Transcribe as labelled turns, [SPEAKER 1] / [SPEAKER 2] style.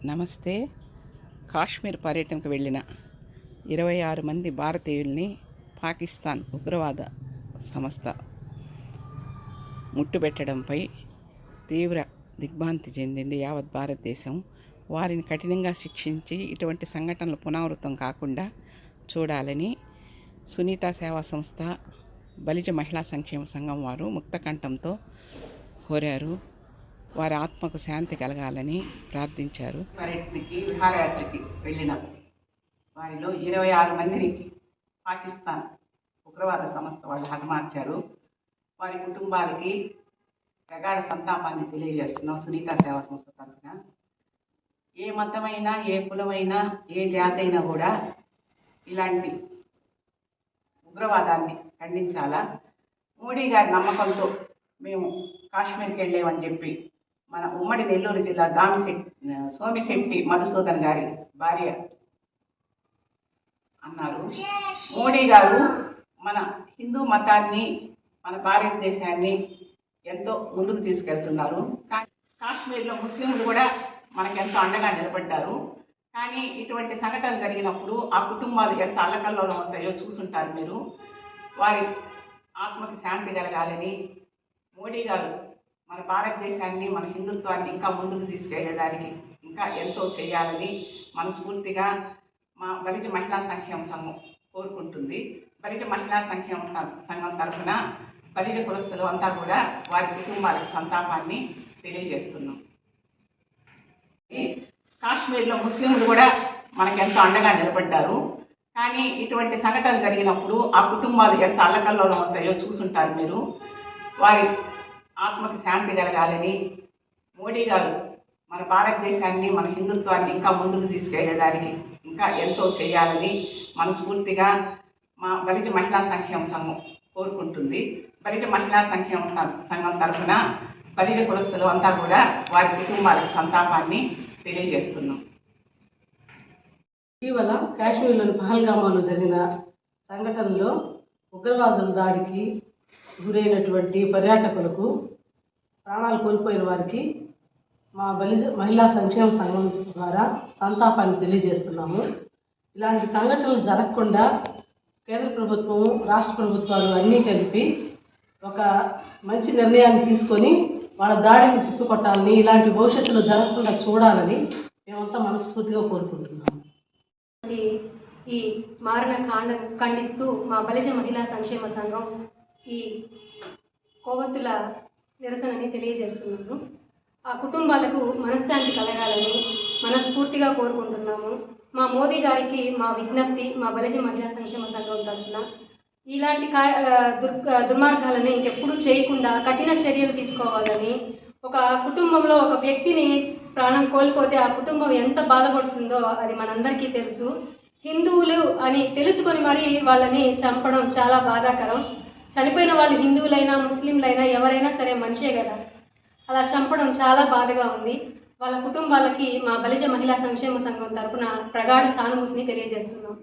[SPEAKER 1] నమస్తే. కాశ్మీర్ పర్యటనకు వెళ్ళిన 26 మంది భారతీయుల్ని పాకిస్తాన్ ఉగ్రవాద సంస్థ ముట్టుబెట్టడంపై తీవ్ర దిగ్భ్రాంతి చెందింది యావత్ భారతదేశం. వారిని కఠినంగా శిక్షించి ఇటువంటి సంఘటనలు పునరావృతం కాకుండా చూడాలని సునీత సేవా సంస్థ, బలిజ మహిళా సంక్షేమ సంఘం వారు ముక్తకంఠంతో కోరారు. వారి ఆత్మకు శాంతి కలగాలని ప్రార్థించారు.
[SPEAKER 2] పర్యటనకి విహారయాత్రకి వెళ్ళిన వారిలో 26 మందిని పాకిస్తాన్ ఉగ్రవాద సంస్థ వాళ్ళు హతమార్చారు. వారి కుటుంబాలకి ప్రగాఢ సంతాపాన్ని తెలియజేస్తున్నాం సునీత సేవా సంస్థ తరఫున. ఏ మతమైనా, ఏ కులమైనా, ఏ జాతి అయినా కూడా ఇలాంటి ఉగ్రవాదాన్ని ఖండించాలా. మోడీ గారి నమ్మకంతో మేము కాశ్మీర్కి వెళ్ళామని చెప్పి మన ఉమ్మడి నెల్లూరు జిల్లా సోమిశెట్టి మధుసూదన్ గారి భార్య అన్నారు. మోడీ గారు మన హిందూ మతాన్ని, మన భారతదేశాన్ని ఎంతో ముందుకు తీసుకెళ్తున్నారు. కాశ్మీర్లో ముస్లింలు కూడా మనకెంతో అండగా నిలబడ్డారు. కానీ ఇటువంటి సంఘటనలు జరిగినప్పుడు ఆ కుటుంబాలు ఎంత అల్లకల్లోలం అవుతాయో చూసుంటారు మీరు. వారి ఆత్మకి శాంతి కలగాలని మోడీ గారు మన భారతదేశాన్ని, మన హిందుత్వాన్ని ఇంకా ముందుకు తీసుకెళ్లేదానికి ఇంకా ఎంతో చేయాలని మనస్ఫూర్తిగా మా బలిజ మహిళా సంక్షేమ సంఘం కోరుకుంటుంది. బలిజ మహిళా సంక్షేమ సంఘం తరఫున బలిజ కులస్తులు అంతా కూడా వారి కుటుంబాలకు సంతాపాన్ని తెలియజేస్తున్నాం. కాశ్మీర్లో ముస్లింలు కూడా మనకెంతో అండగా నిలబడ్డారు. కానీ ఇటువంటి సంఘటనలు జరిగినప్పుడు ఆ కుటుంబాలు ఎంత అల్లకల్లోలం అవుతాయో చూసుంటారు మీరు. వారి ఆత్మకి శాంతి కలగాలని మోడీ గారు మన భారతదేశాన్ని, మన హిందుత్వాన్ని ఇంకా ముందుకు తీసుకెళ్లేదానికి ఇంకా ఎంతో చేయాలని మనస్ఫూర్తిగా మా బలిజ మహిళా సంక్షేమ సంఘం కోరుకుంటుంది. బలిజ మహిళా సంక్షేమ సంఘం తరఫున బలిజ కులస్తులు అంతా కూడా వారి కుటుంబాలకు సంతాపాన్ని తెలియజేస్తున్నాం.
[SPEAKER 3] ఇటీవల కాశ్మీర్లోని పహల్గామాలో జరిగిన సంఘటనలో ఉగ్రవాదుల దాడికి గురైనటువంటి పర్యాటకులకు, ప్రాణాలు కోల్పోయిన వారికి మా బలిజ మహిళా సంక్షేమ సంఘం ద్వారా సంతాపాన్ని తెలియజేస్తున్నాము. ఇలాంటి సంఘటనలు జరగకుండా కేంద్ర ప్రభుత్వం, రాష్ట్ర ప్రభుత్వాలు అన్నీ కలిపి ఒక మంచి నిర్ణయాన్ని తీసుకొని వాళ్ళ దాడిని తిప్పికొట్టాలని, ఇలాంటి భవిష్యత్తులో జరగకుండా చూడాలని మేమంతా మనస్ఫూర్తిగా కోరుకుంటున్నాము.
[SPEAKER 4] ఈ మారణ ఖండిస్తూ మా బలిజ మహిళా సంక్షేమ సంఘం ఈ కోవత్తుల నిరసనని తెలియజేస్తున్నాము. ఆ కుటుంబాలకు మనశ్శాంతి కలగాలని మనస్ఫూర్తిగా కోరుకుంటున్నాము. మా మోదీ గారికి మా విజ్ఞప్తి, మా బలిజ మహిళా సంక్షేమ సంఘం తరఫున ఇలాంటి దుర్మార్గాలను ఇంకెప్పుడు చేయకుండా కఠిన చర్యలు తీసుకోవాలని. ఒక కుటుంబంలో ఒక వ్యక్తిని ప్రాణం కోల్పోతే ఆ కుటుంబం ఎంత బాధపడుతుందో అది మనందరికీ తెలుసు. హిందువులు అని తెలుసుకొని మరీ వాళ్ళని చంపడం చాలా బాధాకరం. చనిపోయిన వాళ్ళు హిందువులైనా, ముస్లింలైనా, ఎవరైనా సరే మంచే కదా. అలా చంపడం చాలా బాధగా ఉంది. వాళ్ళ కుటుంబాలకి మా బలిజ మహిళా సంక్షేమ సంఘం తరఫున ప్రగాఢ సానుభూతిని తెలియజేస్తున్నాం.